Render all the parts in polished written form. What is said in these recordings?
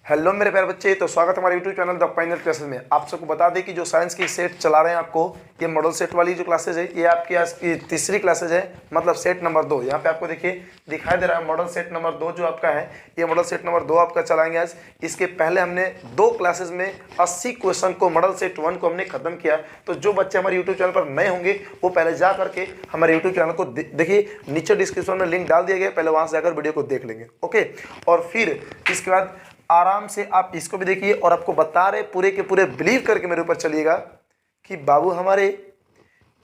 Hello मेरे प्यारे बच्चे, तो स्वागत है हमारे YouTube channel the final classes में। आप सबको बता दें कि जो साइंस की सेट चला रहे हैं आपको, ये मॉडल सेट वाली जो क्लासेज है ये आपकी आज की तीसरी क्लासेज है, मतलब सेट नंबर 2। यहाँ पे आपको देखिए दिखाई दे रहा है मॉडल सेट नंबर 2 जो आपका है, ये मॉडल सेट नंबर 2 आपका चलाएंगे आज। इसके पहले हमने 2 क्लासेज में 80 क्वेश्चन को मॉडल सेट 1 को हमने खत्म किया। तो जो बच्चे हमारे यूट्यूब चैनल पर नए होंगे वो पहले जा करके हमारे यूट्यूब चैनल को देखिए, नीचे डिस्क्रिप्शन में लिंक डाल दिया गया, पहले वहाँ से जाकर वीडियो को देख लेंगे। ओके, और फिर इसके बाद आराम से आप इसको भी देखिए और आपको बता रहे पूरे के पूरे बिलीव करके मेरे ऊपर चलिएगा कि बाबू हमारे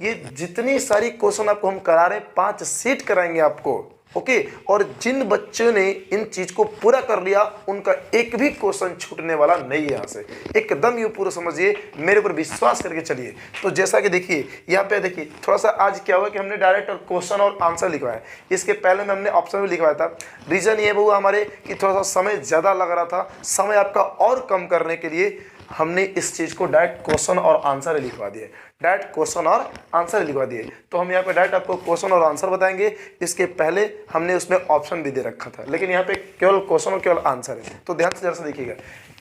ये जितनी सारी क्वेश्चन आपको हम करा रहे हैं 5 सेट कराएंगे आपको। ओके, और जिन बच्चों ने इन चीज को पूरा कर लिया उनका एक भी क्वेश्चन छूटने वाला नहीं है। यहाँ से एकदम ये पूरा समझिए, मेरे ऊपर विश्वास करके चलिए। तो जैसा कि देखिए यहाँ पे देखिए, थोड़ा सा आज क्या हुआ कि हमने डायरेक्ट क्वेश्चन और आंसर लिखवाया। इसके पहले में हमने ऑप्शन भी लिखवाया था। रीजन ये हुआ हमारे कि थोड़ा सा समय ज़्यादा लग रहा था, समय आपका और कम करने के लिए हमने इस चीज़ को डायरेक्ट क्वेश्चन और आंसर लिखवा दिए, डायरेक्ट क्वेश्चन और आंसर लिखवा दिए। तो हम यहाँ पे डायरेक्ट आपको क्वेश्चन और आंसर बताएंगे। इसके पहले हमने उसमें ऑप्शन भी दे रखा था, लेकिन यहाँ पे केवल क्वेश्चन और केवल आंसर है। तो ध्यान से जरा सा देखिएगा।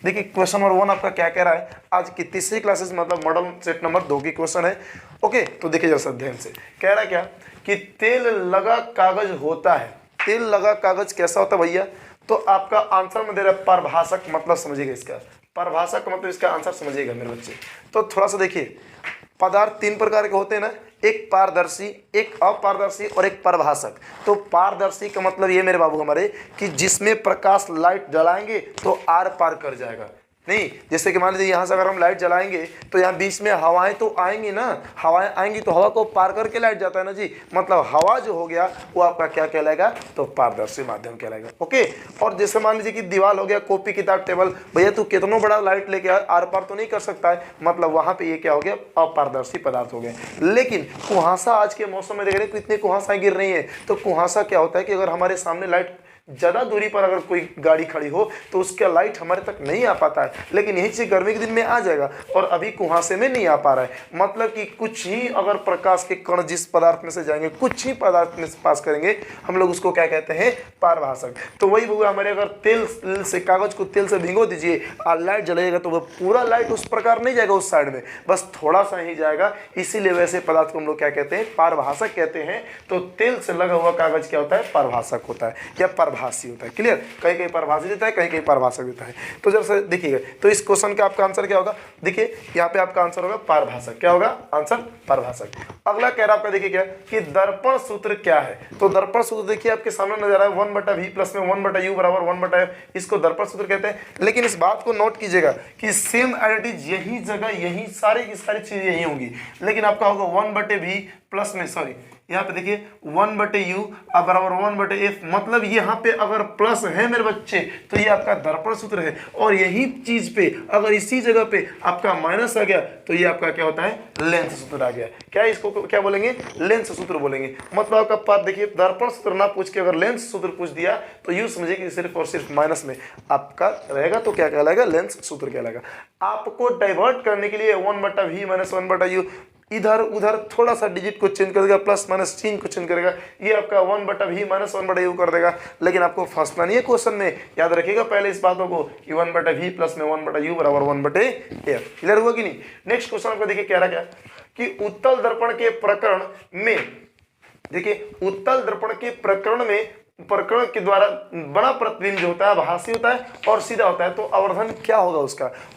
देखिए क्वेश्चन नंबर 1 आपका क्या कह रहा है, आज की तीसरी क्लासेस मतलब मॉडल सेट नंबर 2 की क्वेश्चन है। ओके, तो देखिए जरा सा ध्यान से, कह रहा है क्या कि तेल लगा कागज होता है। तेल लगा कागज कैसा होता है भैया? तो आपका आंसर में दे रहा है परिभाषक, मतलब समझिएगा इसका परिभाषा का मतलब इसका आंसर समझिएगा मेरे बच्चे। तो थोड़ा सा देखिए, पदार्थ 3 प्रकार के होते हैं ना, एक पारदर्शी, एक अपारदर्शी और एक परिभाषक। तो पारदर्शी का मतलब ये मेरे बाबू हमारे कि जिसमें प्रकाश लाइट जलाएंगे तो आर पार कर जाएगा। नहीं, जैसे कि मान लीजिए यहाँ से अगर हम लाइट जलाएंगे तो यहाँ बीच में हवाएं तो आएंगी ना, हवाएं आएंगी तो हवा को पार करके लाइट जाता है ना जी, मतलब हवा जो हो गया वो आपका क्या कहलाएगा? तो पारदर्शी माध्यम कहलाएगा। ओके, और जैसे मान लीजिए कि दीवार हो गया, कॉपी किताब टेबल, भैया तू कितना बड़ा लाइट लेके आर पार तो नहीं कर सकता है, मतलब वहाँ पे ये क्या हो गया? अपारदर्शी पदार्थ हो गए। लेकिन कुहासा आज के मौसम में देख रहे हैं कितनी कुहासाएं गिर रही है। तो कुहासा क्या होता है कि अगर हमारे सामने लाइट ज़्यादा दूरी पर अगर कोई गाड़ी खड़ी हो तो उसका लाइट हमारे तक नहीं आ पाता है, लेकिन यही चीज़ गर्मी के दिन में आ जाएगा और अभी कुहासे में नहीं आ पा रहा है। मतलब कि कुछ ही अगर प्रकाश के कण जिस पदार्थ में से जाएंगे, कुछ ही पदार्थ में से पास करेंगे, हम लोग उसको क्या कहते हैं? पारभाषक। तो वही हुआ हमारे, अगर तेल से, कागज को तेल से भिगो दीजिए और लाइट जलेगा तो वह पूरा लाइट उस प्रकार नहीं जाएगा उस साइड में, बस थोड़ा सा ही जाएगा। इसीलिए वैसे पदार्थ को हम लोग क्या कहते हैं? पारभाषक कहते हैं। तो तेल से लगा हुआ कागज क्या होता है? पारभाषक होता है या भाषी होता है। क्लियर? कहीं कहीं परिभाषी देता है, कहीं कहीं परिभाषक देता है। तो जब से देखिएगा, तो इस क्वेश्चन का आपका आंसर क्या होगा? देखिए यहाँ पे आपका आंसर होगा पारभाषक। क्या होगा आंसर? पारभाषक। अगला कह रहा है आपका, देखिए क्या कि दर्पण सूत्र क्या है। तो दर्पण सूत्र देखिए आपके सामने नजर आ रहा है, 1/v प्लस में 1/u बराबर 1/f, इसको दर्पण सूत्र कहते हैं। लेकिन इस बात को नोट कीजिएगा कि सेम आइडेंटिटी यही जगह, यही सारी की सारी चीजें यही होंगी, लेकिन आपका होगा 1/v प्लस में, सॉरी यहाँ पे देखिए 1/u बराबर 1/f, मतलब यहाँ पे अगर प्लस है मेरे बच्चे तो ये आपका दर्पण सूत्र है, और यही चीज पे अगर इसी जगह पे आपका माइनस आ गया तो ये आपका क्या होता है? लेंस सूत्र आ गया। क्या इसको क्या बोलेंगे? लेंस सूत्र बोलेंगे। मतलब आपका पाठ देखिए, दर्पण सूत्र ना पूछ के अगर लेंस सूत्र पूछ दिया तो यूं समझिए कि सिर्फ और सिर्फ माइनस में आपका रहेगा, तो क्या कहलाएगा? लेंस सूत्र कहलाएगा। आपको डाइवर्ट करने के लिए 1/v माइनस 1/u इधर उधर थोड़ा सा डिजिट को चेंज कर देगा, प्लस माइनस चिन्ह को चेंज करेगा, ये आपका 1/v माइनस 1/u कर देगा। लेकिन आपको फंसना नहीं है क्वेश्चन में, याद रखिएगा पहले इस बातों को कि 1/v प्लस में 1/u बराबर 1/f। क्लियर हुआ कि नहीं? नेक्स्ट क्वेश्चन आपको देखिए कह रहा क्या कि उत्तल दर्पण के प्रकरण में, देखिए उत्तल दर्पण के प्रकरण के द्वारा बड़ा प्रतिबिंब जो होता है भासी होता है और सीधा होता है। तो आवर्धन क्या होगा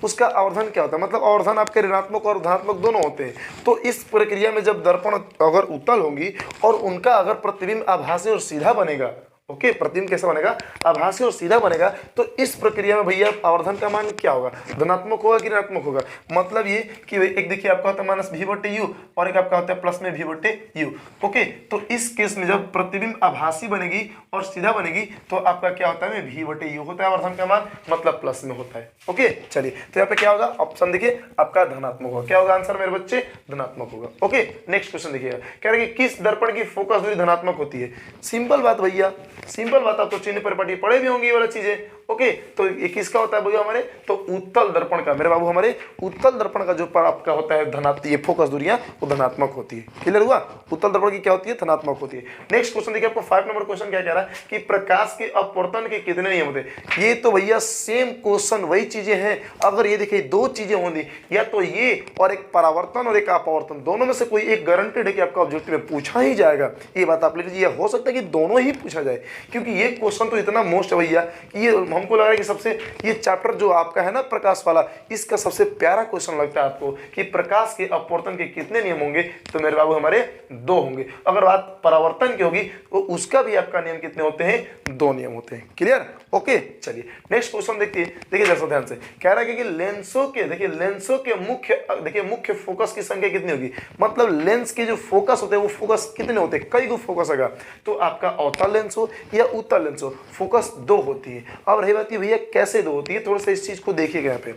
उसका आवर्धन क्या होता है? मतलब आवर्धन आपके ऋणात्मक और धनात्मक दोनों होते हैं। तो इस प्रक्रिया में जब दर्पण अगर उत्तल होंगी और उनका अगर प्रतिबिंब आभासी और सीधा बनेगा, ओके, प्रतिबिंब कैसा बनेगा? आभासी और सीधा बनेगा। तो इस प्रक्रिया में भैया आवर्धन का मान क्या होगा? धनात्मक होगा कि ऋणात्मक होगा? मतलब ये कि एक देखिए आपका होता है माइनस v/u और एक आपका होता है प्लस में v/u। ओके, तो इस केस में जब प्रतिबिंब आभासी बनेगी और सीधा बनेगी तो आपका क्या होता है? v/u होता है आवर्धन का मान, मतलब प्लस में होता है। ओके, चलिए तो यहाँ पे क्या होगा? ऑप्शन देखिए आपका धनात्मक होगा। क्या होगा आंसर मेरे बच्चे? धनात्मक होगा। ओके, नेक्स्ट क्वेश्चन देखिएगा, कह रहे कि किस दर्पण की फोकस दूरी धनात्मक होती है? सिंपल बात भैया, सिंपल बात, आप तो चिन्ह परिपाटी पढ़े भी होंगे ये वाला चीजें। ओके, तो ये किसका होता है भैया हमारे, तो उत्तल दर्पण का, मेरे बाबू हमारे उत्तल दर्पण का जो पर आपका होता है धनात्मक, ये फोकस दूरियां वो धनात्मक होती है। क्लियर हुआ, उत्तल दर्पण की क्या होती है, धनात्मक होती है। नेक्स्ट क्वेश्चन देखिए आपको 5 नंबर क्वेश्चन क्या कह रहा है कि प्रकाश के अपवर्तन के कितने नियम होते हैं। ये तो भैया सेम क्वेश्चन वही चीजें हैं। अगर ये देखिए दो चीजें होंगी, या तो ये और एक परावर्तन और एक अपवर्तन, दोनों में से कोई एक गारंटेड है कि आपका ऑब्जेक्टिव में पूछा ही जाएगा। ये बात आप लिख लीजिए, हो सकता है कि दोनों ही पूछा जाए, क्योंकि ये क्वेश्चन तो इतना मोस्ट है भैया कि ये हमको लग रहा है कि सबसे ये चैप्टर जो आपका है ना प्रकाश वाला, इसका सबसे प्यारा क्वेश्चन लगता है आपको कि प्रकाश के अपवर्तन के कितने नियम होंगे, तो मेरे बाबू हमारे 2 होंगे। अगर बात परावर्तन की होगी तो उसका भी आपका नियम कितने होते हैं, 2 नियम होते हैं। Clear, okay. चलिए नेक्स्ट क्वेश्चन देखिए जरा ध्यान से, कह रहा है कि लेंसों के, देखिए लेंसों के मुख्य फोकस की संख्या कितनी होगी, मतलब लेंस के जो फोकस होते हैं वो फोकस कितने होते हैं, कई गो फोकस होगा, तो आपका अवतल लेंस हो या उत्तल लेंस हो, फोकस 2 होती है। अब रही बात भैया कैसे 2 होती है, थोड़ा सा इस चीज को देखिएगा यहाँ पे।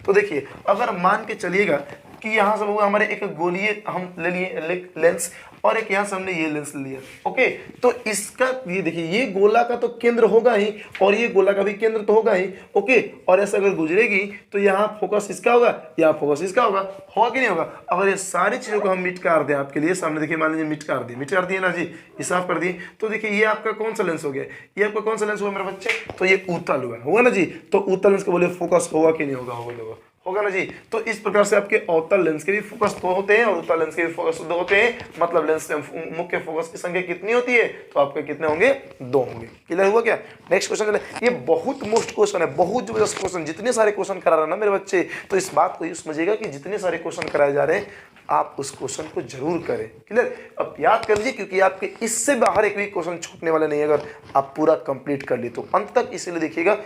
तो देखिए अगर मान के चलिएगा कि यहाँ से हमारे एक गोलीय हम ले लिए लेंस, और एक यहाँ से हमने ये लेंस लिया। ओके, तो इसका ये देखिए ये गोला का तो केंद्र होगा ही, और ये गोला का भी केंद्र तो होगा ही। ओके, और ऐसे अगर गुजरेगी तो यहाँ फोकस इसका होगा, यहाँ फोकस इसका होगा कि नहीं होगा। अगर ये सारी चीजों को हम मिट कर दें आपके लिए सामने, देखिए मान लीजिए मिट कर दिए ना जी, ये साफ कर दिए, तो देखिए ये आपका कौन सा लेंस हो गया, ये आपका कौन सा लेंस हुआ मेरे बच्चे, तो ये उत्तल होगा ना जी। तो उत्तल लेंस को बोले फोकस होगा कि नहीं होगा, होगा ना जी। तो इस प्रकार से आपके अवतल लेंस के भी फोकस 2 होते हैं और उत्तल लेंस के भी फोकस 2 होते हैं, मतलब लेंस मुख्य फोकस की संख्या कितनी होती है, तो आपके कितने होंगे, 2 होंगे। क्लियर हुआ क्या। नेक्स्ट क्वेश्चन चले, ये बहुत मोस्ट क्वेश्चन है, बहुत जबरदस्त क्वेश्चन, जितने सारे क्वेश्चन करा रहे हैं ना मेरे बच्चे, तो इस बात को समझिएगा कि जितने सारे क्वेश्चन कराए जा रहे हैं आप उस क्वेश्चन को जरूर करें। क्लियर, अब याद कर लीजिए, क्योंकि आपके इससे बाहर एक भी क्वेश्चन छूटने वाले नहीं है अगर आप पूरा कंप्लीट कर लिए तो अंत तक। इसीलिए देखिएगा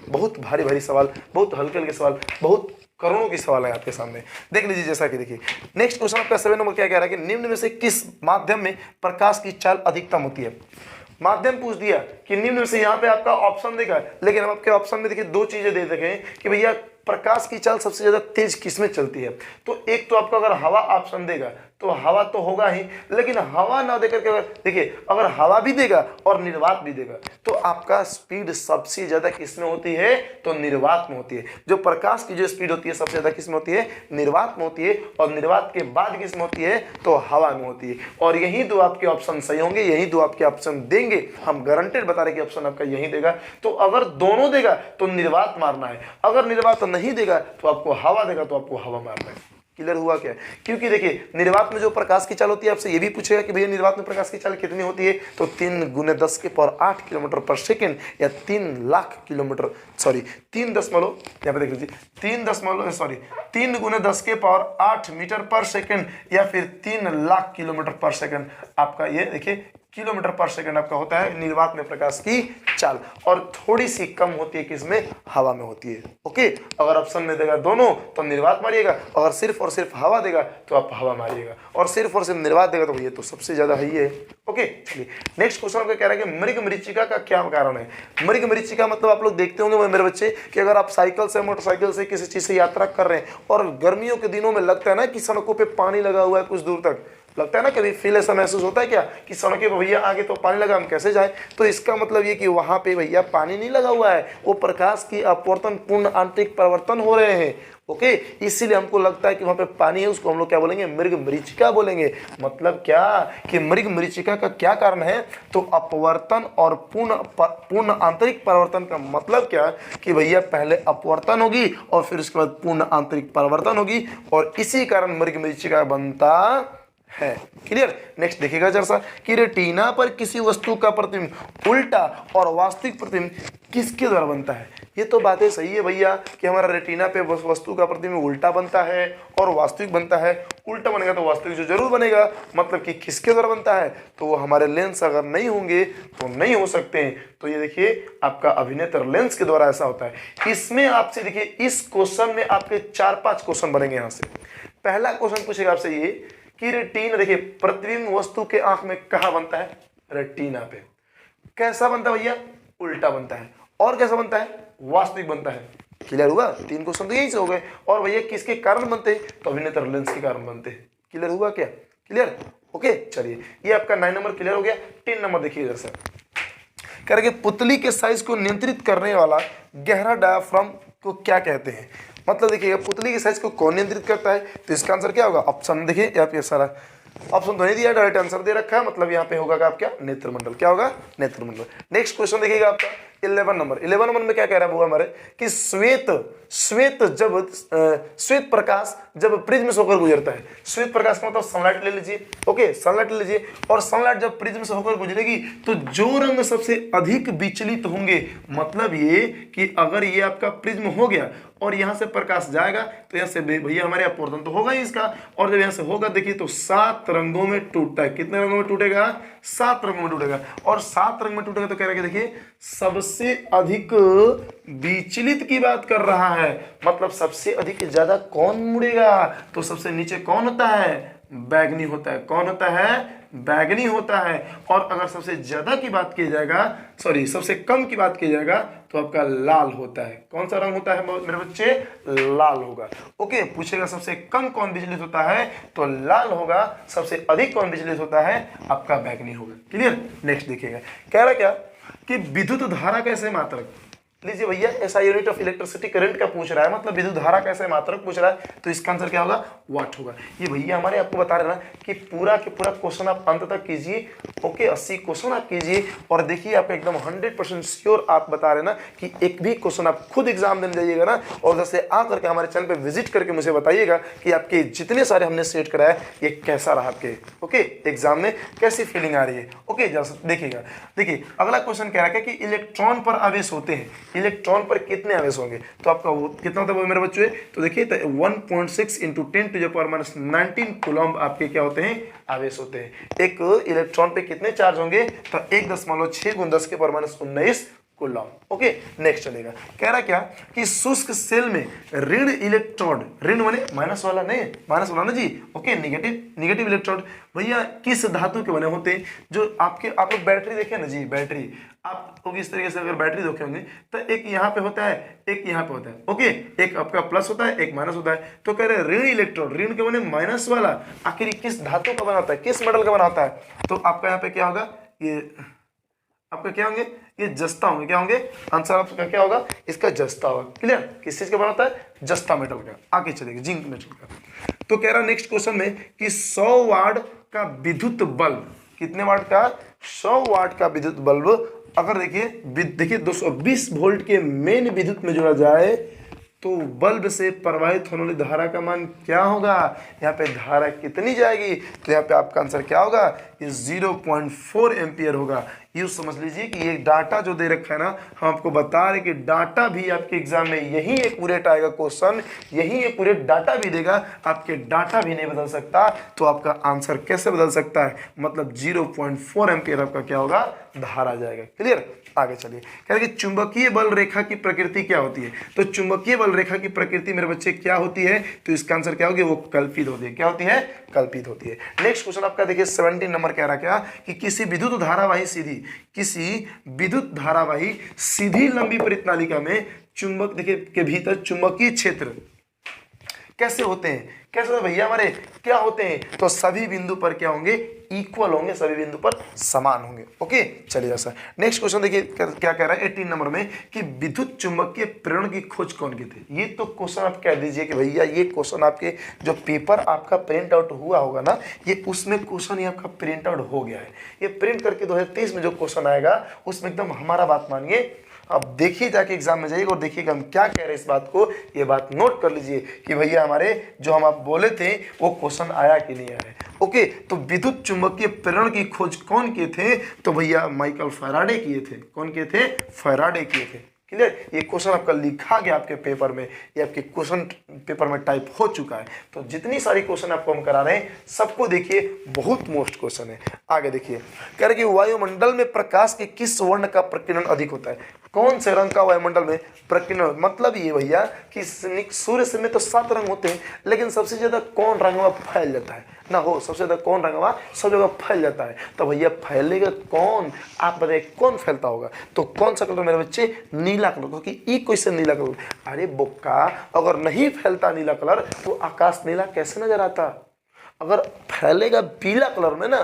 बहुत भारी सवाल, बहुत हल्के सवाल, बहुत करोड़ों की सवाल है आपके सामने। देख लीजिए जैसा कि देखिए नेक्स्ट क्वेश्चन आपका 7 नंबर क्या कह रहा है कि निम्न में से किस माध्यम में प्रकाश की चाल अधिकतम होती है। माध्यम पूछ दिया कि निम्न में से, यहाँ पे आपका ऑप्शन देखा, लेकिन हम आपके ऑप्शन में देखिए 2 चीजें दे देखें कि भैया प्रकाश की चाल सबसे ज्यादा तेज किसमें चलती है। तो एक तो आपको अगर हवा ऑप्शन देगा तो हवा तो होगा ही, लेकिन हवा ना देकर के अगर देखिए अगर हवा भी देगा और निर्वात भी देगा तो आपका स्पीड सबसे ज्यादा किसमें होती है, तो निर्वात में होती है। जो प्रकाश की जो स्पीड होती है सबसे ज्यादा किसमें होती है, निर्वात में होती है, और निर्वात के बाद किसमें होती है, तो हवा में होती है। और यही 2 आपके ऑप्शन सही होंगे, यही 2 आपके ऑप्शन देंगे, हम गारंटेड बता रहे कि ऑप्शन आपका यही देगा। तो अगर दोनों देगा तो निर्वात मारना है, अगर निर्वात नहीं देगा तो आपको हवा देगा तो आपको हवा मारना है। क्लियर हुआ क्या, क्योंकि देखिए निर्वात में जो प्रकाश की चाल होती है, आपसे ये भी पूछेगा कि भैया निर्वात में प्रकाश की चाल कितनी होती है, तो 3 × 10 के पावर 8 किलोमीटर पर सेकेंड, या 3 लाख किलोमीटर, सॉरी 3 दशमलव, यहाँ पे देख लीजिए 3 × 10 के पावर 8 मीटर पर सेकेंड, या फिर 3 लाख किलोमीटर पर सेकेंड। आपका ये देखिए किलोमीटर पर सेकंड आपका होता है निर्वात में प्रकाश की चाल, और थोड़ी सी कम होती है किसमें, हवा में होती है। ओके, अगर ऑप्शन में देगा दोनों तो निर्वात मारिएगा, अगर सिर्फ और सिर्फ हवा देगा तो आप हवा मारिएगा, और सिर्फ और सिर्फ निर्वात देगा तो ये तो सबसे ज्यादा ही है। ओके, चलिए नेक्स्ट क्वेश्चन आपका कह रहा है कि मृग मरीचिका का क्या कारण है। मृग मरीचिका मतलब आप लोग देखते होंगे मेरे बच्चे कि अगर आप साइकिल से, मोटरसाइकिल से, किसी चीज से यात्रा कर रहे हैं और गर्मियों के दिनों में लगता है ना कि सड़कों पे पानी लगा हुआ है, कुछ दूर तक लगता है ना, कभी फील ऐसा महसूस होता है क्या कि सड़के पे भैया आगे तो पानी लगा, हम कैसे जाएं। तो इसका मतलब ये कि वहां पे भैया पानी नहीं लगा हुआ है, वो प्रकाश की अपवर्तन पूर्ण आंतरिक परिवर्तन हो रहे हैं। ओके, इसीलिए हमको लगता है कि वहां पे पानी है, उसको हम लोग क्या बोलेंगे, मृग मरीचिका बोलेंगे। मतलब क्या कि मृग मरीचिका का क्या कारण है, तो अपवर्तन और पूर्ण आंतरिक परिवर्तन का मतलब क्या कि भैया पहले अपवर्तन होगी और फिर उसके बाद पूर्ण आंतरिक परिवर्तन होगी, और इसी कारण मृग मरीचिका बनता है। क्लियर, नेक्स्ट देखिएगा जरा सा कि रेटिना पर किसी वस्तु का प्रतिबिंब उल्टा और वास्तविक प्रतिबिंब किसके द्वारा बनता है। ये तो बातें सही है भैया कि हमारा रेटिना पे वस्तु का प्रतिबिंब उल्टा बनता है और वास्तविक बनता है। उल्टा बनेगा तो वास्तविक जो जरूर बनेगा, मतलब कि किसके द्वारा बनता है, तो वो हमारे लेंस अगर नहीं होंगे तो नहीं हो सकते हैं। तो ये देखिए आपका अभिनेत्र लेंस के द्वारा ऐसा होता है। इसमें आपसे देखिए इस क्वेश्चन में आपके 4-5 क्वेश्चन बनेंगे। यहाँ से पहला क्वेश्चन पूछेगा आपसे ये कि रेटिना, देखिए प्रतिबिंब वस्तु के आंख में कहाँ बनता है, रेटिना पे। कैसा बनता है भैया, उल्टा बनता है, और कैसा बनता है, वास्तविक बनता है। क्लियर हुआ, 3 क्वेश्चन तो यही से हो गए। और भैया किसके कारण बनते हैं, तो अभिनेत्र लेंस के कारण बनते हैं। क्लियर हुआ क्या, क्लियर। ओके, चलिए ये आपका 9 नंबर क्लियर हो गया। 10 नंबर देखिए इधर से, कह रहे कि पुतली के साइज को नियंत्रित करने वाला गहरा डायाफ्राम को क्या कहते हैं। मतलब देखिएगा पुतली के साइज को कौन नियंत्रित करता है, तो इसका आंसर क्या होगा, ऑप्शन देखिए यहाँ पे सारा ऑप्शन तो नहीं दिया, डायरेक्ट आंसर दे रखा है, मतलब यहाँ पे होगा क्या नेत्रमंडल, क्या होगा नेत्रमंडल। नेक्स्ट क्वेश्चन देखिएगा आपका 11 नंबर में क्या कह रहा है वो हमारे कि श्वेत प्रकाश जब प्रिज्म से होकर गुजरता है, श्वेत प्रकाश का मतलब सनलाइट ले लीजिए, ओके सनलाइट ले लीजिए, और सनलाइट जब प्रिज्म से होकर गुजरेगी तो जो रंग सबसे अधिक विचलित होंगे, मतलब ये कि अगर ये आपका प्रिज्म हो गया और यहाँ से प्रकाश जाएगा तो यहाँ से भैया हमारे अपवर्तन तो होगा ही इसका, और जब यहाँ से होगा देखिए तो 7 रंगों में टूटता है। कितने रंगों में टूटेगा, 7 रंगों में टूटेगा, और 7 रंग में टूटेगा तो कह रहा है कि देखिए सबसे अधिक विचलित की बात कर रहा है, मतलब सबसे अधिक ज्यादा कौन मुड़ेगा, तो सबसे नीचे कौन होता है, बैगनी होता है। कौन होता है, बैगनी होता है। और अगर सबसे ज्यादा की बात की जाएगा, सॉरी सबसे कम की बात की जाएगा तो आपका लाल होता है। कौन सा रंग होता है मेरे बच्चे, लाल होगा। ओके, पूछेगा सबसे कम कौन विचलित होता है तो लाल होगा, सबसे अधिक कौन विचलित होता है आपका बैगनी होगा। क्लियर। नेक्स्ट देखिएगा, कह रहा क्या कि विद्युत धारा कैसे मात्रक, लीजिए भैया ऐसा यूनिट ऑफ इलेक्ट्रिसिटी करंट का पूछ रहा है, मतलब विद्युत धारा कैसे मात्रक पूछ रहा है, तो इसका आंसर क्या होगा, वाट होगा। ये भैया हमारे आपको बता रहे ना कि पूरा के पूरा क्वेश्चन आप अंत तक कीजिए। ओके, 80 क्वेश्चन आप कीजिए और देखिए आप एकदम 100% श्योर आप बता रहे ना कि एक भी क्वेश्चन आप खुद एग्जाम देने जाइएगा ना, और उधर से आकर के हमारे चैनल पे विजिट करके मुझे बताइएगा कि आपके जितने सारे हमने सेट कराया ये कैसा रहा आपके ओके एग्जाम में, कैसी फीलिंग आ रही है। ओके, देखिएगा, देखिए अगला क्वेश्चन कह रहा है कि इलेक्ट्रॉन पर आवेश होते हैं, इलेक्ट्रॉन पर कितने आवेश होंगे, तो आपका वो कितना होता है मेरे बच्चों, तो देखिए 1.6 × 10⁻⁹ कूलम्ब आपके क्या होते हैं, आवेश होते हैं। एक इलेक्ट्रॉन पे कितने चार्ज होंगे, तो 1.6 × 10⁻19 कूलम्ब। ओके, नेक्स्ट चलेगा, कह रहा क्या कि शुष्क सेल में ऋण इलेक्ट्रोड, ऋण माने माइनस वाला नहीं, माइनस वाला ना जी, ओके निगेटिव इलेक्ट्रोड भैया किस धातु के बने होते हैं। जो आप लोग बैटरी देखे ना जी, बैटरी आप लोग इस तरीके से अगर बैटरी देखे होंगे तो एक यहाँ पे होता है, एक यहाँ पे होता है। ओके, एक आपका प्लस होता है, एक माइनस होता है। तो कह रहे ऋण इलेक्ट्रोड, ऋण के बने माइनस वाला आखिर किस धातु का बना होता है, किस मेटल का बना होता है, तो आपका यहाँ पे क्या होगा, ये आपका क्या होंगे, ये जस्ता होंगे। क्या होंगे, आंसर आपका क्या होगा, इसका जस्ता होगा। क्लियर, किस चीज का बना होता है, जस्ता मेटल का। आगे चलेगा जिंक मेटल का। तो कह रहा नेक्स्ट क्वेश्चन में कि 100 वाट का विद्युत बल्ब, कितने वाट का, 100 वाट का विद्युत बल्ब अगर देखिए 220 वोल्ट के मेन विद्युत में जोड़ा जाए तो बल्ब से प्रवाहित होने वाली धारा का मान क्या होगा। यहाँ पे धारा कितनी जाएगी, तो यहाँ पे आपका आंसर क्या होगा, ये 0.4 एम्पियर होगा। यूँ समझ लीजिए कि ये डाटा जो दे रखा है ना, हम आपको बता रहे कि डाटा भी आपके एग्जाम में यही एक्यूरेट आएगा क्वेश्चन, यही एक्यूरेट डाटा भी देगा, आपके डाटा भी नहीं बदल सकता, तो आपका आंसर कैसे बदल सकता है, मतलब 0.4 एम्पियर आपका क्या होगा, धारा जाएगा। क्लियर, आगे चलिए, कह रहे कि चुंबकीय बल रेखा की प्रकृति क्या होती है, तो चुंबकीय बल रेखा की प्रकृति मेरे बच्चे क्या होती है, तो इसका आंसर क्या होगी, वो कल्पित होती है। क्या होती है, कल्पित होती है। नेक्स्ट क्वेश्चन आपका देखिए 17 नंबर कह रहा क्या कि किसी विद्युत धारावाही सीधी लंबी परितनालिका में चुंबक देखिए के भीतर चुंबकीय क्षेत्र कैसे होते हैं, कैसे होते भैया हमारे, क्या होते हैं, तो सभी बिंदु पर क्या होंगे, इक्वल होंगे, सभी बिंदु पर समान होंगे। ओके, चलिए सर नेक्स्ट क्वेश्चन देखिए क्या कह रहा है 18 नंबर में कि विद्युत चुंबकीय प्रेरण की खोज कौन की थी। ये तो क्वेश्चन आप कह दीजिए कि भैया ये क्वेश्चन आपके जो पेपर आपका प्रिंट आउट हुआ होगा ना, ये उसमें क्वेश्चन ये आपका प्रिंट आउट हो गया है। ये प्रिंट करके 2023 में जो क्वेश्चन आएगा उसमें एकदम हमारा बात मानिए, अब देखिए जाके एग्जाम में जाइएगा और देखिएगा हम क्या कह रहे हैं इस बात को, ये बात नोट कर लीजिए कि भैया हमारे जो हम आप बोले थे वो क्वेश्चन आया कि नहीं आया। ओके, तो विद्युत चुंबकीय प्रेरण की खोज कौन किए थे, तो भैया माइकल फैराडे किए थे। कौन किए थे, फैराडे किए थे। क्लियर, ये क्वेश्चन आपका लिखा गया आपके पेपर में, ये आपके क्वेश्चन पेपर में टाइप हो चुका है। तो जितनी सारी क्वेश्चन आपको हम करा रहे हैं सबको देखिए, बहुत मोस्ट क्वेश्चन है। आगे देखिए, कह रहे कि वायुमंडल में प्रकाश के किस वर्ण का प्रकीर्णन अधिक होता है, कौन से रंग का वायुमंडल में प्रकीर्णन, मतलब ये भैया कि सूर्य से में तो 7 रंग होते हैं, लेकिन सबसे ज्यादा कौन रंग में फैल जाता है ना, हो सबसे ज्यादा कौन रंग में सब जगह फैल जाता है, तो भैया फैलेगा कौन, आप बताइए कौन फैलता होगा, तो कौन सा कलर मेरे बच्चे, नीला कलर, क्योंकि ई क्वेश्चन नीला कलर। अरे बोका, अगर नहीं फैलता नीला कलर तो आकाश नीला कैसे नजर आता, अगर फैलेगा पीला कलर में ना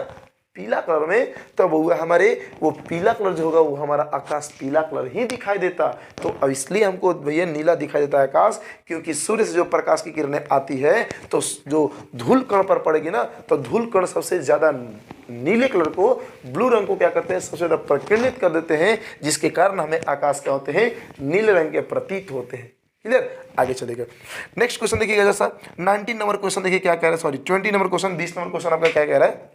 पीला कलर में, तब हुआ हमारे वो पीला कलर जो होगा वो हमारा आकाश पीला कलर ही दिखाई देता। तो अब इसलिए हमको भैया नीला दिखाई देता है आकाश, क्योंकि सूर्य से जो प्रकाश की किरणें आती है तो जो धूल कण पर पड़ेगी ना, तो धूल कण सबसे ज़्यादा नीले कलर को, ब्लू रंग को क्या करते हैं, सबसे ज़्यादा प्रकिरणित कर देते हैं, जिसके कारण हमें आकाश क्या होते हैं, नीले रंग के प्रतीत होते हैं। क्लियर, आगे चलेगा। नेक्स्ट क्वेश्चन देखिएगा, जैसा 19 नंबर क्वेश्चन देखिए क्या कह रहा है, sorry 20 number question, 20 number question आपका क्या कह रहा है,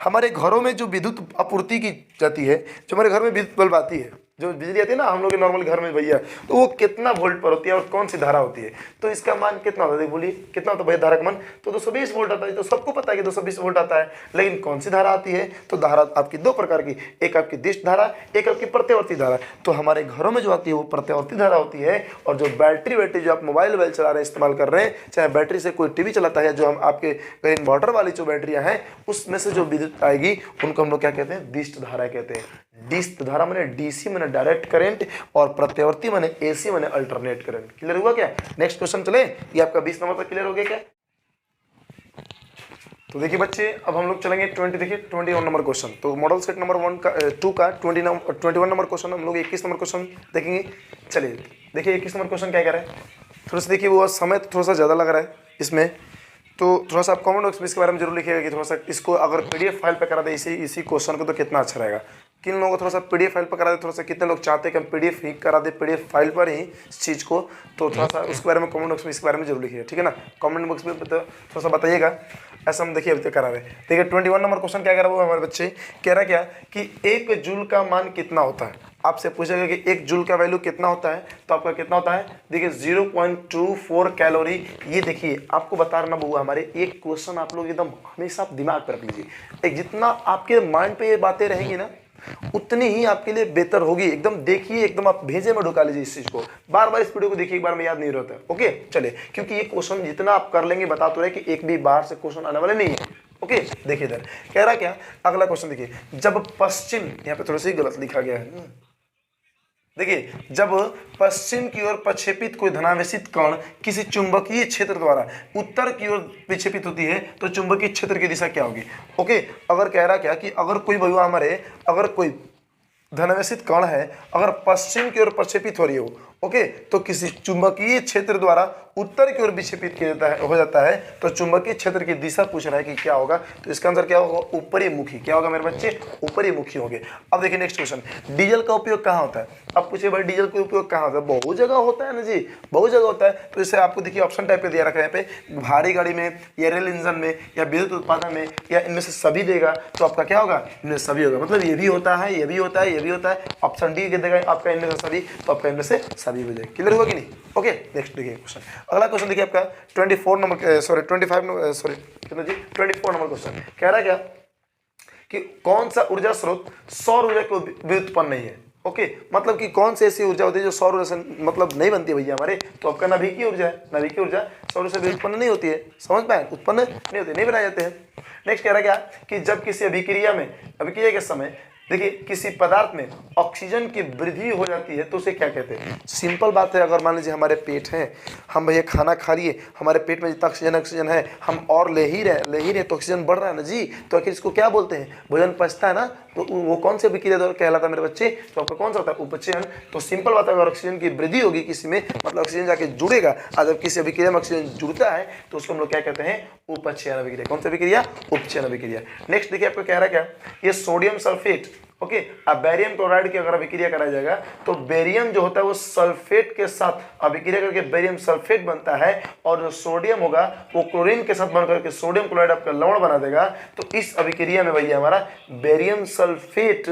हमारे घरों में जो विद्युत आपूर्ति की जाती है, जो हमारे घर में विद्युत बल्ब आती है, जो बिजली आती है ना हम लोग के नॉर्मल घर में भैया, तो वो कितना वोल्ट पर होती है और कौन सी धारा होती है, तो इसका मान कितना होता है, बोलिए कितना होता है भैया धारा का मान, तो 220 वोल्ट आता है। तो सबको पता है कि 220 वोल्ट आता है, लेकिन कौन सी धारा आती है, तो धारा आपकी दो प्रकार की, एक आपकी दिष्ट धारा, एक आपकी प्रत्यावर्ती धारा। तो हमारे घरों में जो आती है वो प्रत्यावर्ती धारा होती है, और जो बैटरी जो आप मोबाइल चला रहे हैं, इस्तेमाल कर रहे हैं, चाहे बैटरी से कोई टीवी चलाता है, जो हम आपके इन्वर्टर वाली जो बैटरियाँ हैं उसमें से जो विद्युत आएगी उनको हम लोग क्या कहते हैं, दिष्ट धारा कहते हैं। दिष्ट धारा माने डीसी माने डायरेक्ट करंट, और प्रत्यावर्ती माने एसी माने अल्टरनेट करंट। क्लियर हुआ क्या? नेक्स्ट क्वेश्चन चले, ये आपका 20 नंबर तक क्लियर हो गया क्या? तो देखिए बच्चे, अब हम लोग चलेंगे 21 नंबर क्वेश्चन। तो मॉडल सेट नंबर 2 का 21 नंबर क्वेश्चन हम लोग 21 नंबर क्वेश्चन देखेंगे। चलिए देखिए 21 नंबर क्वेश्चन क्या कह रहा है, थोड़ा सा देखिए, वो समय तो थोड़ा सा ज़्यादा लग रहा है इसमें, तो थोड़ा सा आप कमेंट बॉक्स में इसके बारे में जरूर लिखिएगा कि थोड़ा सा इसको अगर पीडीएफ फाइल पे करा दे इसी क्वेश्चन को तो कितना अच्छा रहेगा। किन लोगों को थोड़ा सा पीडीएफ फाइल पर करा दे, थोड़ा सा कितने लोग चाहते हैं कि हम पीडीएफ ही करा दे, पीडीएफ फाइल पर ही इस चीज़ को, तो थोड़ा सा उसके बारे में कमेंट बॉक्स में इसके बारे में जरूर लिखिएगा, ठीक है ना। कमेंट बॉक्स में थोड़ा सा बताइएगा। ऐसा हम देखिए अभी तक करा रहे। देखिए 21 नंबर क्वेश्चन क्या कह रहा है वो हमारे बच्चे, कह रहा क्या कि 1 जूल का मान कितना होता है। आपसे पूछेगा कि 1 जूल का वैल्यू कितना होता है, तो आपका कितना होता है, देखिए 0.24 कैलोरी। ये देखिए आपको बता रहा बउआ, हमारे एक क्वेश्चन आप लोग एकदम हमेशा आप दिमाग पर रख लीजिए, एक जितना आपके माइंड पे ये बातें रहेंगी ना उतनी ही आपके लिए बेहतर होगी। एकदम देखिए, एकदम आप भेजे में ढुका लीजिए इस चीज को, बार बार इस वीडियो को देखिए, एक बार में याद नहीं रहता है। ओके चलिए, क्योंकि ये क्वेश्चन जितना आप कर लेंगे, बता तो रहे कि एक भी बार से क्वेश्चन आने वाले नहीं है। ओके देखिए इधर कह रहा क्या, अगला क्वेश्चन देखिए, जब पश्चिम, यहाँ पे थोड़ा सा गलत लिखा गया है, देखिए जब पश्चिम की ओर प्रक्षेपित कोई धनावेशित कण किसी चुंबकीय क्षेत्र द्वारा उत्तर की ओर विक्षेपित होती है, तो चुंबकीय क्षेत्र की दिशा क्या होगी। ओके, अगर कह रहा क्या कि अगर कोई भैया हमारे, अगर कोई धनावेशित कण है, अगर पश्चिम की ओर प्रक्षेपित हो रही हो, ओके, तो किसी चुंबकीय क्षेत्र द्वारा उत्तर की ओर विक्षेपित किया हो जाता है, तो चुंबकीय क्षेत्र की दिशा पूछ रहा है कि क्या होगा, तो इसका आंसर क्या होगा, ऊपरी मुखी। क्या होगा मेरे बच्चे, ऊपरी मुखी होंगे। अब देखिए नेक्स्ट क्वेश्चन, डीजल का उपयोग कहाँ होता है। अब पूछिए भाई डीजल का उपयोग कहाँ होता है, बहुत जगह होता है ना जी, बहुत जगह होता है। तो इसे आपको देखिए ऑप्शन टाइप पे दिया रखा है यहाँ पे, भारी गाड़ी में या रेल इंजन में या विद्युत उत्पादन में या इनमें से सभी देगा, तो आपका क्या होगा, इनमें सभी होगा। मतलब ये भी होता है, ये भी होता है, ये भी होता है। ऑप्शन डी देगा आपका इनमें से सभी, तो आपका इनमें से सभी हो जाए। क्लियर हुआ कि नहीं। ओके नेक्स्ट देखिए क्वेश्चन, अगला क्वेश्चन देखिए आपका 24 नंबर, सॉरी 25 नंबर, सॉरी कितना जी 24 नंबर क्वेश्चन कह रहा है क्या कि कौन सा ऊर्जा स्रोत सौर ऊर्जा को व्युत्पन्न नहीं है। ओके, मतलब कि कौन सी ऐसी ऊर्जा होती है जो सौर ऊर्जा से मतलब नहीं बनती है भैया हमारे, तो आपका नाभिकीय ऊर्जा है। नाभिकीय ऊर्जा सौर ऊर्जा से उत्पन्न नहीं होती है, समझ पाए, उत्पन्न नहीं होती, नहीं बनाए जाते हैं। नेक्स्ट कह रहा है क्या कि जब किसी अभिक्रिया के समय देखिए किसी पदार्थ में ऑक्सीजन की वृद्धि हो जाती है, तो उसे क्या कहते हैं। सिंपल बात है, अगर मान लीजिए हमारे पेट है, हम भैया खाना खा लिए, हमारे पेट में जितना ऑक्सीजन है, हम और ले ही रहे तो ऑक्सीजन बढ़ रहा है ना जी, तो आखिर इसको क्या बोलते हैं, भोजन पचता है ना, तो वो कौन से अभिक्रिया द्वारा कहलाता है मेरे बच्चे, तो आपका कौन सा होता है, उपचयन। तो सिंपल बात है, अगर ऑक्सीजन की वृद्धि होगी किसी में, मतलब ऑक्सीजन जाके जुड़ेगा, और जब किसी अभिक्रिया में ऑक्सीजन जुड़ता है तो उसको हम लोग क्या कहते हैं, उपचयन अभिक्रिया। कौन सी अभिक्रिया, उपचयन अभिक्रिया। नेक्स्ट देखिए आपको कह रहा है क्या, ये सोडियम सल्फेट, ओके, अब बेरियम क्लोराइड की अगर अभिक्रिया कराया जाएगा तो बेरियम जो होता है वो सल्फेट के साथ अभिक्रिया करके बेरियम सल्फेट बनता है, और जो सोडियम होगा वो क्लोरीन के साथ बनकर के सोडियम क्लोराइड आपका लवण बना देगा। तो इस अभिक्रिया में भैया हमारा बेरियम सल्फेट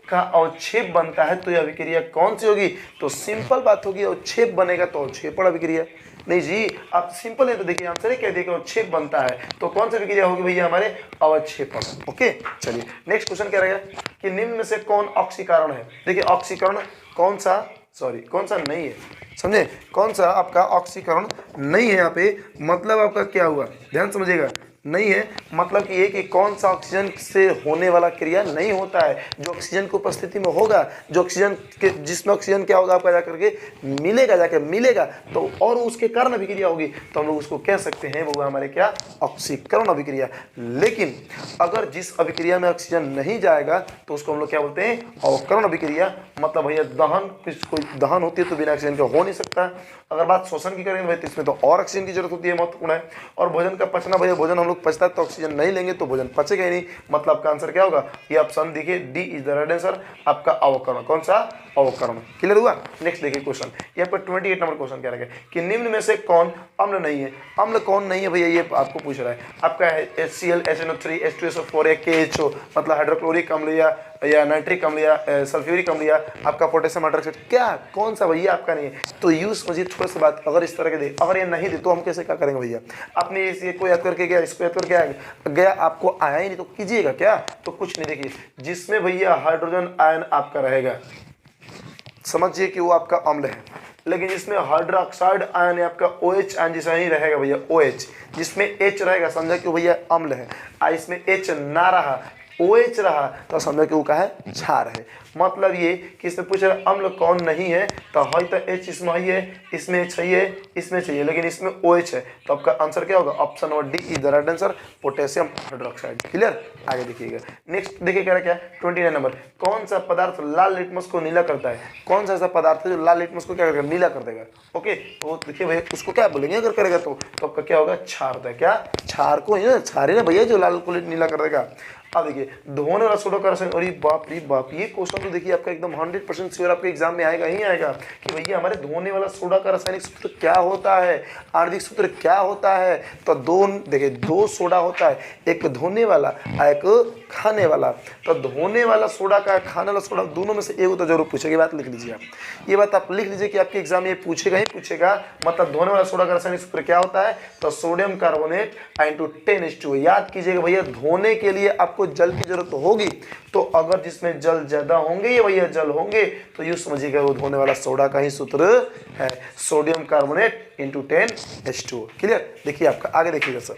का अवक्षेप बनता है। तो यह अभिक्रिया कौन सी होगी, तो सिंपल बात होगी, अवक्षेप बनेगा तो अवक्षेपण अभिक्रिया। नहीं जी, आप सिंपल है तो देखिए आंसर ही कह दिए कि अवक्षेप बनता है, तो कौन सी अभिक्रिया होगी भैया हमारे, अवक्षेपण। ओके चलिए नेक्स्ट क्वेश्चन कह रहा है कि निम्न में से कौन ऑक्सीकरण है। देखिए ऑक्सीकरण कौन सा नहीं है, समझे, कौन सा आपका ऑक्सीकरण नहीं है यहाँ पे, मतलब आपका क्या हुआ, ध्यान समझिएगा, नहीं है, मतलब कि ये कि कौन सा ऑक्सीजन से होने वाला क्रिया नहीं होता है, जो ऑक्सीजन की उपस्थिति में होगा, जो ऑक्सीजन के जिसमें ऑक्सीजन क्या होगा आपका जाकर के मिलेगा, जाकर मिलेगा तो और उसके कारण अभिक्रिया होगी, तो हम लोग उसको कह सकते हैं वो हमारे क्या ऑक्सीकरण अभिक्रिया। लेकिन अगर जिस अभिक्रिया में ऑक्सीजन नहीं जाएगा तो उसको हम लोग क्या बोलते हैं अवकरण अभिक्रिया। मतलब भैया दहन, कोई दहन होती है तो बिना ऑक्सीजन के हो नहीं सकता। अगर बात श्वसन की करेंगे भाई तो इसमें तो और ऑक्सीजन की जरूरत होती है, महत्वपूर्ण है। और भोजन का पचना, भैया भोजन हम लोग पचता है तो ऑक्सीजन नहीं लेंगे तो भोजन पचेगा ही नहीं। मतलब आपका आंसर क्या होगा, ये ऑप्शन देखिए D is the right answer, आपका अवकरण। कौन सा अवकरण, क्लियर हुआ। नेक्स्ट देखिए क्वेश्चन, यहाँ पर 28 नंबर क्वेश्चन क्या रहेगा कि निम्न में से कौन अम्ल नहीं है। अम्ल कौन नहीं है भैया, ये आपको पूछ रहा है। आपका है HCl, HNO3, H2SO4 या KHO, मतलब हाइड्रोक्लोरिक अम्ल या नाइट्रिक अम्ल या सल्फ्यूरिक अम्ल या आपका पोटेशियम हाइड्रोक्साइड, क्या कौन सा भैया आपका नहीं है। तो यूज मुझे थोड़ा सा बात, अगर इस तरह के दे, अगर ये नहीं दे तो हम कैसे क्या करेंगे भैया। आपने इसे को याद करके गया, इसको याद करके गया, आपको आया ही नहीं तो कीजिएगा क्या, तो कुछ नहीं। देखिए जिसमें भैया हाइड्रोजन आयन आपका रहेगा, समझिए कि वो आपका अम्ल है। लेकिन जिसमें हाइड्रोक्साइड आयन है आपका OH आयन जैसा ही रहेगा भैया OH, जिसमें H रहेगा समझा कि भैया अम्ल है, इसमें H ना रहा OH रहा तो समझा कि वो का है क्षार है। मतलब ये कि इसमें पूछ रहा है अम्ल कौन नहीं है, तो है तो H इसमें ही है, इसमें चाहिए, इसमें चाहिए, लेकिन इसमें OH है, तो आपका आंसर क्या होगा, option number D is the right answer, potassium hydroxide. Clear, आगे देखिएगा। नेक्स्ट देखिए कह रहा क्या, 29 नंबर, कौन सा पदार्थ लाल लिटमस को नीला करता है। कौन सा ऐसा पदार्थ है जो लाल लिटमस को क्या करेगा, नीला कर देगा। ओके, तो देखिए भैया उसको क्या बोलेंगे अगर करेगा तो आपका क्या होगा, क्षार होता है। क्या क्षार को ही ना, क्षार ही ना भैया जो लाल को नीला कर देगा। अब देखिए धोने वाला सोडा का रासायनिक, अरे बाप रे बाप, ये क्वेश्चन तो देखिए आपका एकदम 100% श्योर आपके एग्जाम में आएगा ही आएगा कि भैया हमारे धोने वाला सोडा का रासायनिक सूत्र क्या होता है, आणविक सूत्र क्या होता है। तो देखिए दो सोडा होता है, एक धोने वाला एक खाने वाला। तो धोने वाला सोडा का खाने वाला सोडा, दोनों में से एक तो जरूर पूछेगा। बात लिख लीजिए आप, ये बात आप लिख लीजिए कि आपके एग्जाम में ये पूछेगा ही पूछेगा। मतलब धोने वाला सोडा का रासायनिक सूत्र क्या होता है, तो सोडियम कार्बोनेट इंटू 10H2। याद कीजिएगा भैया धोने के लिए आपको जल की जरूरत होगी, तो अगर जिसमें जल ज्यादा होंगे ये भैया जल होंगे तो यूँ समझिएगा वो धोने वाला सोडा का ही सूत्र है, sodium carbonate into 10H2। Clear, देखिए आपका आगे देखिएगा सर,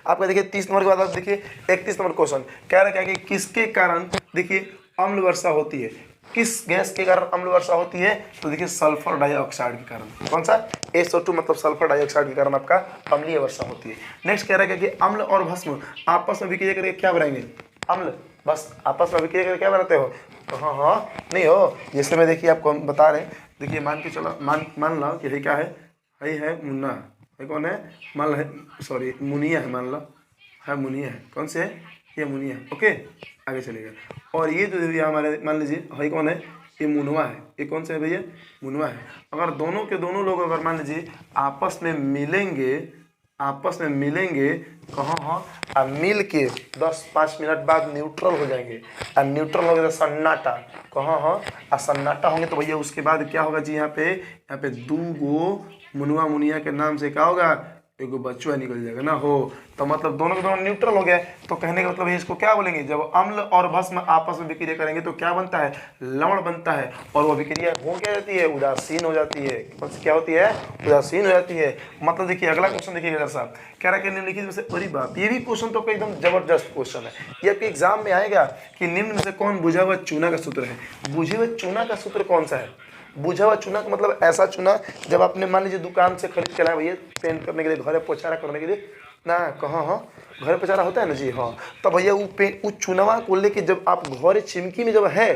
आपका देखिए 30 नंबर के बाद आप देखिए 31 नंबर क्वेश्चन कह रहा है कि किसके कारण देखिए अम्ल वर्षा होती है। किस गैस के कारण अम्ल वर्षा होती है, तो देखिए सल्फर डाइऑक्साइड के कारण। कौन सा, SO2 मतलब सल्फर डाइऑक्साइड के कारण आपका अम्लीय वर्षा होती है। नेक्स्ट कह रहा है कि अम्ल और भस्म आपस में विक्रिया करके क्या बनाएंगे, अम्ल बस आपस में विक्रिया करके क्या बनाते हो, तो हाँ नहीं हो। जैसे मैं देखिए आपको बता रहे हैं, देखिए मान के चलो, मान लो कि क्या है मुन्ना है, कौन है, मान लो सॉरी मुनिया है, मान लो है मुनिया है, कौन से है, ये मुनिया है। ओके, आगे चलेगा। और ये जो भैया हमारे मान लीजिए भाई कौन है, ये मुनवा है। ये कौन सा है भैया, मुनवा है। अगर दोनों के दोनों लोग अगर मान लीजिए आपस में मिलेंगे कहाँ, हाँ मिल के 10-5 मिनट बाद न्यूट्रल हो जाएंगे। और न्यूट्रल हो गया तो सन्नाटा, कहाँ, हाँ सन्नाटा होंगे तो भैया उसके बाद क्या होगा जी, यहाँ पे 2 गो मुनवा मुनिया के नाम से क्या होगा, एगो बच्चा निकल जाएगा ना हो। तो मतलब दोनों के दोनों न्यूट्रल हो गए। तो कहने का मतलब है इसको क्या बोलेंगे, जब अम्ल और भस्म आपस में विक्रिया करेंगे तो क्या बनता है, लवण बनता है। और वो विक्रिया हो क्या जाती है, उदासीन हो जाती है। क्या होती है, उदासीन हो जाती है। मतलब देखिए अगला क्वेश्चन देखिए इधर साहब कह रहा है कि निम्नलिखित में से, अरे बाप ये भी क्वेश्चन तो एकदम जबरदस्त क्वेश्चन है। ये आपके एग्जाम में आएगा कि निम्न में से कौन बुझा हुआ चूना का सूत्र है। बुझे हुए चूना का सूत्र कौन सा है, बुझा हुआ चूना का मतलब ऐसा चूना जब आपने मान लीजिए दुकान से खरीद के लाए भैया पेंट करने के लिए, घर पोछारा करने के लिए ना, कहाँ, हाँ घर पोछारा होता है ना जी, हाँ। तो भैया वो चूनवा को लेके जब आप घर चिमकी में जब है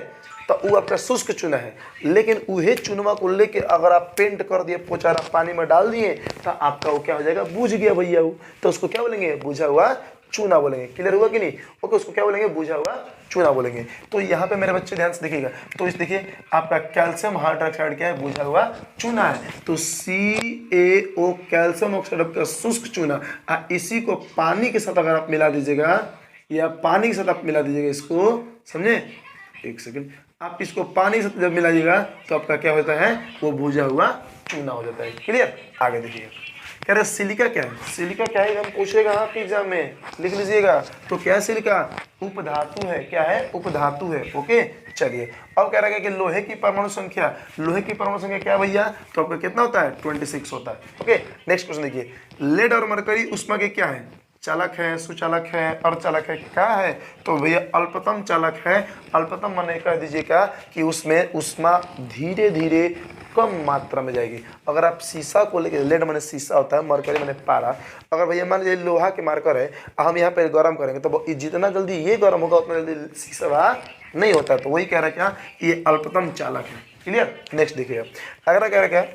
तो वो आपका शुष्क चूना है। लेकिन वही चूनवा को लेके अगर आप पेंट कर दिए, पोछारा पानी में डाल दिए तो आपका वो क्या हो जाएगा, बुझ गया भैया वो। तो उसको क्या बोलेंगे, बुझा हुआ चूना बोलेंगे। क्लियर हुआ कि नहीं, ओके, उसको क्या बोलेंगे, बुझा हुआ चूना बोलेंगे। तो यहाँ पे मेरे बच्चे ध्यान से देखिएगा, तो इस देखिए आपका कैल्शियम हाइड्रोक्साइड क्या है, बुझा हुआ चूना है। तो CaO कैल्शियम ऑक्साइड आपका शुष्क चूना, इसी को पानी के साथ अगर आप मिला दीजिएगा, या पानी के साथ आप मिला दीजिएगा इसको, समझे, एक सेकेंड, आप इसको पानी के साथ जब मिलाइएगा तो आपका क्या होता है, वो भुजा हुआ चूना हो जाता है। क्लियर, आगे देखिए कह रहे सिलिका क्या है, सिलिका क्या है, हम पूछेगा आपके एग्जाम में, लिख लीजिएगा। तो क्या है सिलिका, उपधातु है। क्या है, उपधातु है। ओके, चलिए अब कह रहा है कि लोहे की परमाणु संख्या, लोहे की परमाणु संख्या क्या भैया, तो आपका कितना होता है, 26 होता है। ओके, नेक्स्ट क्वेश्चन देखिए, लेड और मरकरी उष्मा के क्या है, चालक है, सुचालक है, अर्धचालक है, क्या है? तो भैया अल्पतम चालक है। अल्पतम माने कह दीजिएगा कि उसमें ऊष्मा धीरे धीरे कम मात्रा में जाएगी। अगर आप शीशा को लेकर, लेड माने शीशा होता है, मरकरी माने पारा, अगर भैया मान लीजिए लोहा के मार्कर है, हम यहाँ पे गर्म करेंगे तो जितना जल्दी ये गर्म होगा उतना जल्दी शीशा नहीं होता। तो वही कह रहा है क्या, ये अल्पतम चालक है। क्लियर। नेक्स्ट देखिएगा, अगला कह रहा क्या,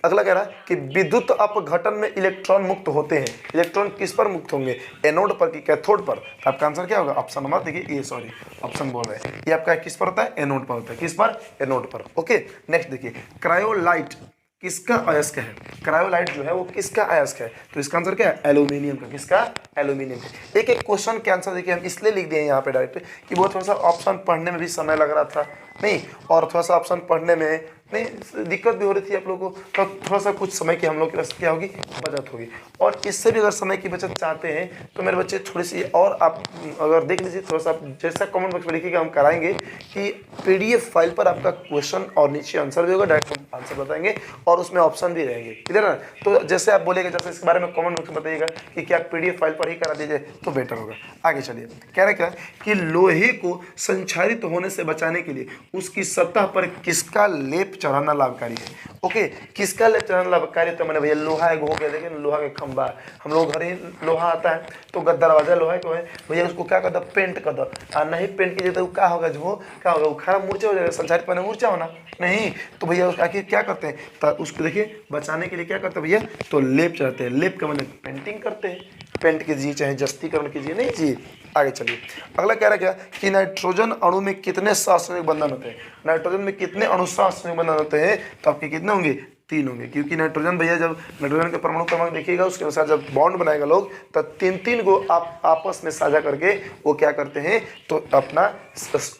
अगला कह रहा है कि विद्युत अपघटन में इलेक्ट्रॉन मुक्त होते हैं। इलेक्ट्रॉन किस पर मुक्त होंगे, एनोड पर कि कैथोड पर? तो आपका आंसर क्या होगा, ऑप्शन नंबर देखिए, ये सॉरी ऑप्शन बोल रहे हैं, ये आपका किस पर होता है, एनोड पर होता है। किस पर, एनोड पर। ओके। नेक्स्ट देखिए, क्रायोलाइट किसका अयस्क है? क्रायोलाइट जो है वो किसका अयस्क है? तो इसका आंसर क्या है, एल्यूमिनियम का। किसका, एल्यूमिनियम का। एक एक क्वेश्चन के आंसर देखिए हम इसलिए लिख दिए यहाँ पे डायरेक्ट कि वो थोड़ा सा ऑप्शन पढ़ने में भी समय लग रहा था नहीं, और थोड़ा सा ऑप्शन पढ़ने में नहीं दिक्कत भी हो रही थी आप लोगों को, तो थोड़ा सा कुछ समय की हम लोग की क्या होगी, बचत होगी। और इससे भी अगर समय की बचत चाहते हैं तो मेरे बच्चे थोड़ी सी और आप अगर देख लीजिए, थोड़ा सा जैसा कमेंट बॉक्स में लिखिएगा, हम कराएंगे कि पीडीएफ फाइल पर आपका क्वेश्चन और नीचे आंसर भी होगा, डायरेक्ट हम आंसर बताएंगे और उसमें ऑप्शन भी रहेंगे। क्लियर है ना? तो जैसे आप बोलेंगे, जैसे इसके बारे में कमेंट बॉक्स में बताइएगा कि क्या पीडीएफ फाइल पर ही करा दीजिए तो बेटर होगा। आगे चलिए, कह रहे क्या कि लोहे को संक्षारित होने से बचाने के लिए उसकी सतह पर किसका लेप चढ़ाना लाभकारी है? ओके, किसका लेप चढ़ाना लाभकारी? तो मैंने भैया लोहा एक हो गया, लेकिन लोहा का खंबा, हम लोग घर ही लोहा आता है तो दरवाजा लोहा को है भैया, उसको क्या कर दो, पेंट कर दो। नहीं पेंट कीजिए तो क्या होगा, जो क्या होगा, वो खराब मूर्छा हो जाएगा। संचारित पहले मूर्छा होना नहीं, तो भैया आखिर क्या करते हैं, तो उसको देखिए बचाने के लिए क्या करते हैं भैया, तो लेप चढ़ाते हैं। लेप का मतलब पेंटिंग करते हैं, पेंट कीजिए चाहे जस्तीकरण कीजिए, नहीं जी। आगे चलिए, अगला कह रहा क्या कि नाइट्रोजन अणु में कितने सहसंयोजक बंधन होते हैं? नाइट्रोजन में कितने अणु सहसंयोजक बंधन होते हैं? तो आपके कितने होंगे, 3 होंगे, क्योंकि नाइट्रोजन भैया जब नाइट्रोजन के परमाणु क्रमांक देखिएगा उसके अनुसार जब बॉन्ड बनाएगा लोग, तो 3-3 को आप आपस में साझा करके वो क्या करते हैं, तो अपना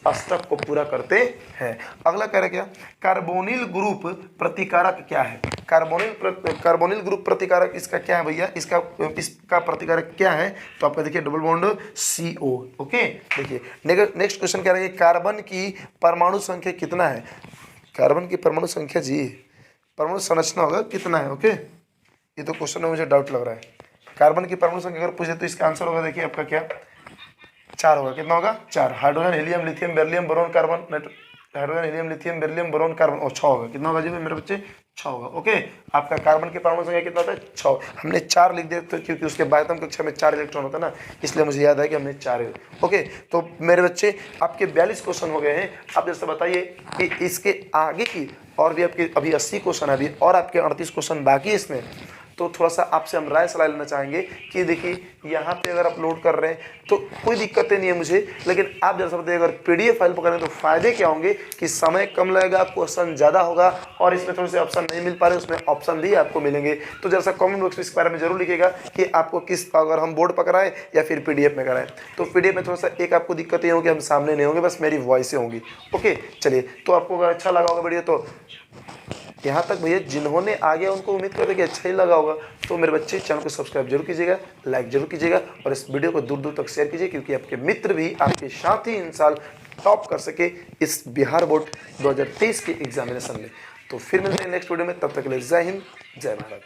अष्टक को पूरा करते हैं। अगला कह रहा क्या, कार्बोनिल ग्रुप प्रतिकारक क्या है? कार्बोनिल ग्रुप प्रतिकारक इसका क्या है भैया, इसका प्रतिकारक क्या है? तो आपका देखिए डबल बॉन्ड CO। ओके। देखिए नेक्स्ट क्वेश्चन कह रहा है कि कार्बन की परमाणु संख्या कितना है? कार्बन की परमाणु संख्या जी, परमाणु संरचना होगा कितना है। ओके, ये तो क्वेश्चन में मुझे डाउट लग रहा है। कार्बन की परमाणु संख्या अगर पूछे तो इसका आंसर होगा, देखिए आपका क्या, 4 होगा। कितना होगा, 4। Hydrogen, helium, lithium, beryllium, boron, carbon, hydrogen, helium, lithium, beryllium, boron, carbon, और 6 होगा। कितना होगा जी मेरे बच्चे, 6 होगा। ओके, आपका कार्बन की परमाणु संख्या कितना होता है, 6। हमने 4 लिख दिया तो क्योंकि उसके बाध्यम कक्षा में 4 इलेक्ट्रॉन होता है ना, इसलिए मुझे याद है कि हमने 4। ओके, तो मेरे बच्चे आपके 42 क्वेश्चन हो गए हैं। आप जैसे बताइए कि इसके आगे की और भी आपके अभी 80 क्वेश्चन है अभी, और आपके 38 क्वेश्चन बाकी है इसमें। तो थोड़ा सा आपसे हम राय सलाह लेना चाहेंगे कि देखिए यहाँ पे अगर अपलोड कर रहे हैं तो कोई दिक्कतें नहीं है मुझे, लेकिन आप जैसा बताइए अगर पीडीएफ फाइल पर करें तो फायदे क्या होंगे कि समय कम लगेगा, क्वेश्चन ज़्यादा होगा, और इसमें थोड़े से ऑप्शन नहीं मिल पा रहे, उसमें ऑप्शन भी आपको मिलेंगे। तो जैसा कमेंट बॉक्स में इसके बारे में जरूर लिखिएगा कि आपको किस, अगर हम बोर्ड पर कराएं या फिर पीडीएफ में कराएं। तो पीडीएफ में थोड़ा सा एक आपको दिक्कत ये होगी, हम सामने नहीं होंगे, बस मेरी वॉइसें होंगी। ओके चलिए, तो आपको अगर अच्छा लगा होगा वीडियो तो यहाँ तक भैया जिन्होंने आ गया उनको उम्मीद करते कि अच्छा ही लगा होगा, तो मेरे बच्चे चैनल को सब्सक्राइब जरूर कीजिएगा, लाइक जरूर कीजिएगा, और इस वीडियो को दूर दूर तक शेयर कीजिए, क्योंकि आपके मित्र भी आपके साथ ही इन साल टॉप कर सके इस बिहार बोर्ड 2023 के एग्जामिनेशन में। तो फिर मिलते हैं नेक्स्ट वीडियो में, तब तक के लिए जय हिंद, जय भारत।